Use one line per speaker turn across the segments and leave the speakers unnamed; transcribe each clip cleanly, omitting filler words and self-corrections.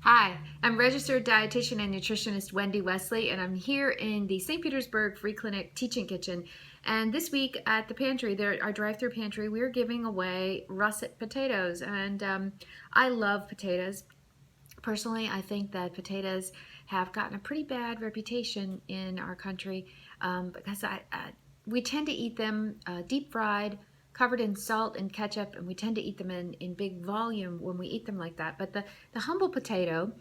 Hi, I'm registered dietitian and nutritionist Wendy Wesley, and I'm here in the St. Petersburg Free Clinic Teaching Kitchen. And this week at the pantry, our drive-through pantry, we're giving away russet potatoes. And I love potatoes. Personally, I think that potatoes have gotten a pretty bad reputation in our country because we tend to eat them deep fried, covered in salt and ketchup, and we tend to eat them in big volume when we eat them like that. But the humble potato,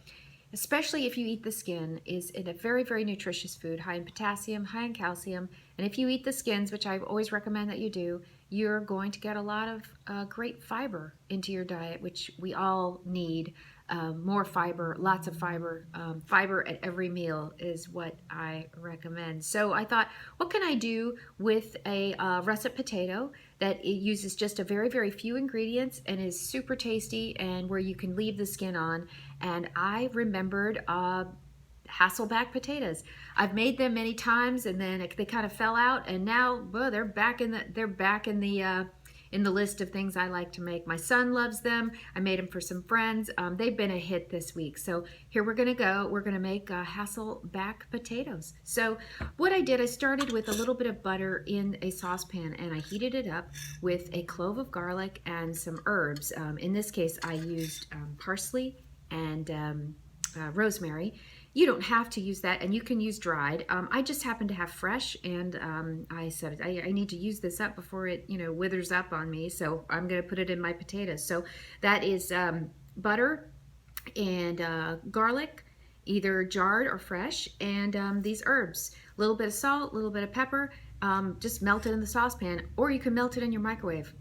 especially if you eat the skin, is a very, very nutritious food, high in potassium, high in calcium. And if you eat the skins, which I always recommend that you do, you're going to get a lot of great fiber into your diet, which we all need. More fiber, lots of fiber. Fiber at every meal is what I recommend. So I thought, what can I do with a russet potato that it uses just a very, very few ingredients and is super tasty and where you can leave the skin on? And I remembered Hasselback potatoes. I've made them many times, and then they kind of fell out, and now, well, they're back in the list of things I like to make. My son loves them. I made them for some friends. They've been a hit this week. So here we're gonna go. We're gonna make Hasselback potatoes. So what I did, I started with a little bit of butter in a saucepan, and I heated it up with a clove of garlic and some herbs. In this case, I used parsley and rosemary. You don't have to use that, and you can use dried. I just happen to have fresh, and I said I need to use this up before it withers up on me, so I'm going to put it in my potatoes. So that is butter and garlic, either jarred or fresh, and these herbs. A little bit of salt, a little bit of pepper. Just melt it in the saucepan, or you can melt it in your microwave.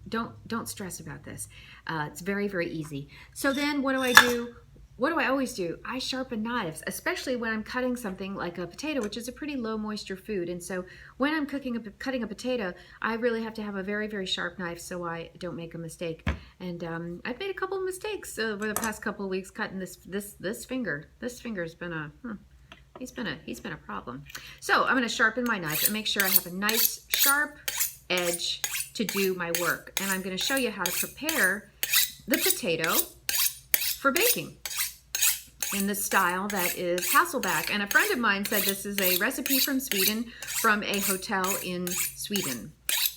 Don't stress about this. It's very, very easy. So then what do I do? What do I always do? I sharpen knives, especially when I'm cutting something like a potato, which is a pretty low moisture food. And so when I'm cutting a potato, I really have to have a very, very sharp knife so I don't make a mistake. And I've made a couple of mistakes over the past couple of weeks cutting this finger. This finger's been he's been a problem. So I'm going to sharpen my knife and make sure I have a nice sharp edge to do my work. And I'm going to show you how to prepare the potato for baking in the style that is Hasselback. And a friend of mine said this is a recipe from Sweden, from a hotel in Sweden,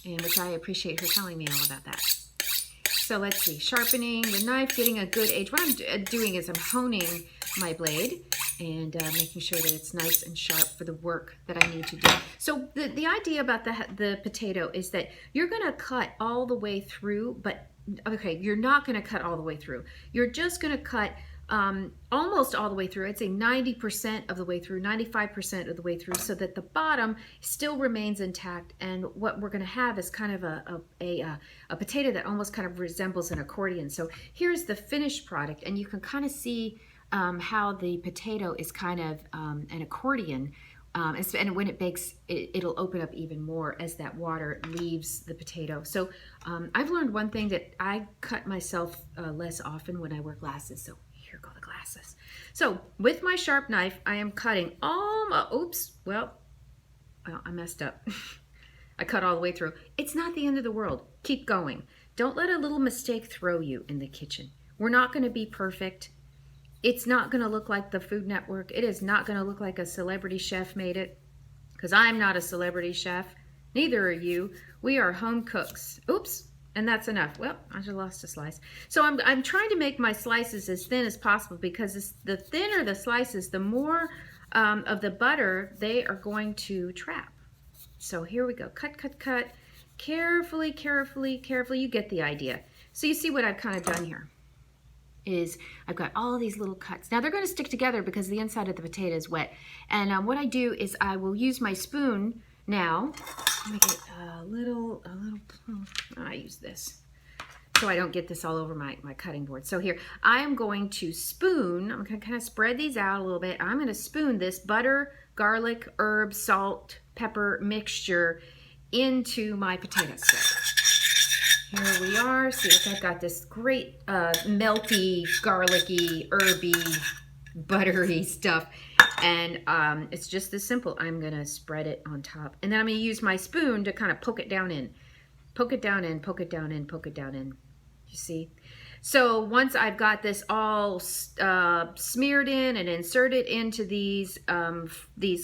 and which I appreciate her telling me all about that. So let's see, sharpening the knife, getting a good edge. What I'm doing is I'm honing my blade and making sure that it's nice and sharp for the work that I need to do. So the idea about the potato is that you're gonna cut all the way through, but okay, you're not gonna cut all the way through. You're just gonna cut almost all the way through. I'd say 90% of the way through, 95% of the way through, so that the bottom still remains intact. And what we're going to have is kind of a potato that almost kind of resembles an accordion. So here's the finished product, and you can kind of see how the potato is kind of an accordion. And when it bakes, it'll open up even more as that water leaves the potato. So I've learned one thing, that I cut myself less often when I wear glasses. So here go the glasses. So with my sharp knife, I am cutting all my, well, I messed up. I cut all the way through. It's not the end of the world. Keep going. Don't let a little mistake throw you in the kitchen. We're not going to be perfect. It's not going to look like the Food Network. It is not going to look like a celebrity chef made it, because I'm not a celebrity chef. Neither are you. We are home cooks. Oops. And that's enough. Well, I just lost a slice. So I'm trying to make my slices as thin as possible, because the thinner the slices, the more of the butter they are going to trap. So here we go. Cut, cut, cut. Carefully, carefully, carefully. You get the idea. So you see what I've kind of done here is I've got all these little cuts. Now they're going to stick together because the inside of the potato is wet. And what I do is I will use my spoon now. Make it a little, I use this so I don't get this all over my cutting board. So here, I am going to spoon, I'm going to kind of spread these out a little bit. I'm going to spoon this butter, garlic, herb, salt, pepper mixture into my potatoes. So here we are. See, look, I've got this great melty, garlicky, herby, buttery stuff. And it's just this simple. I'm going to spread it on top. And then I'm going to use my spoon to kind of poke it down in. Poke it down in, poke it down in, poke it down in. You see? So once I've got this all smeared in and inserted into these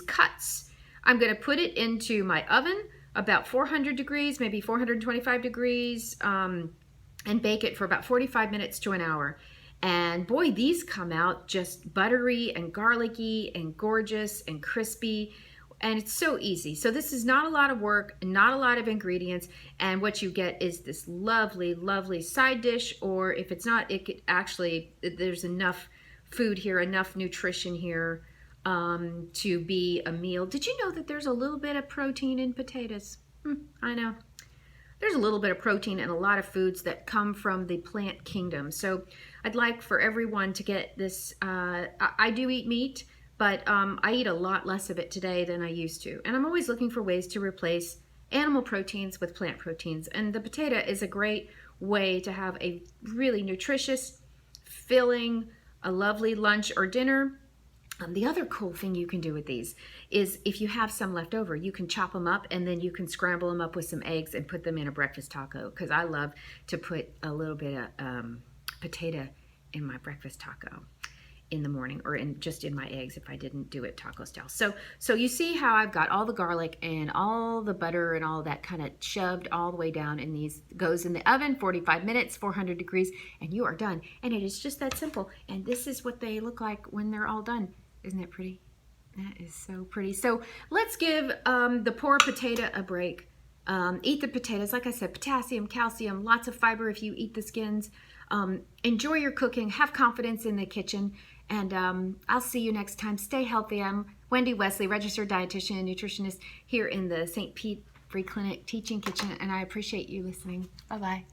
cuts, I'm going to put it into my oven about 400 degrees, maybe 425 degrees, and bake it for about 45 minutes to an hour. And boy, these come out just buttery and garlicky and gorgeous and crispy. And it's so easy. So this is not a lot of work, not a lot of ingredients. And what you get is this lovely, lovely side dish. Or if it's not, it could actually, there's enough food here, enough nutrition here to be a meal. Did you know that there's a little bit of protein in potatoes? I know. There's a little bit of protein in a lot of foods that come from the plant kingdom. So I'd like for everyone to get this. I do eat meat, but I eat a lot less of it today than I used to. And I'm always looking for ways to replace animal proteins with plant proteins. And the potato is a great way to have a really nutritious, filling, a lovely lunch or dinner. The other cool thing you can do with these is if you have some left over, you can chop them up and then you can scramble them up with some eggs and put them in a breakfast taco, because I love to put a little bit of potato in my breakfast taco in the morning, or just in my eggs if I didn't do it taco style. So you see how I've got all the garlic and all the butter and all that kind of shoved all the way down, and these goes in the oven 45 minutes, 400 degrees, and you are done. And it is just that simple. And this is what they look like when they're all done. Isn't it pretty? That is so pretty. So let's give the poor potato a break. Eat the potatoes. Like I said, potassium, calcium, lots of fiber if you eat the skins. Enjoy your cooking. Have confidence in the kitchen. And I'll see you next time. Stay healthy. I'm Wendy Wesley, registered dietitian and nutritionist here in the St. Pete Free Clinic Teaching Kitchen. And I appreciate you listening. Bye-bye.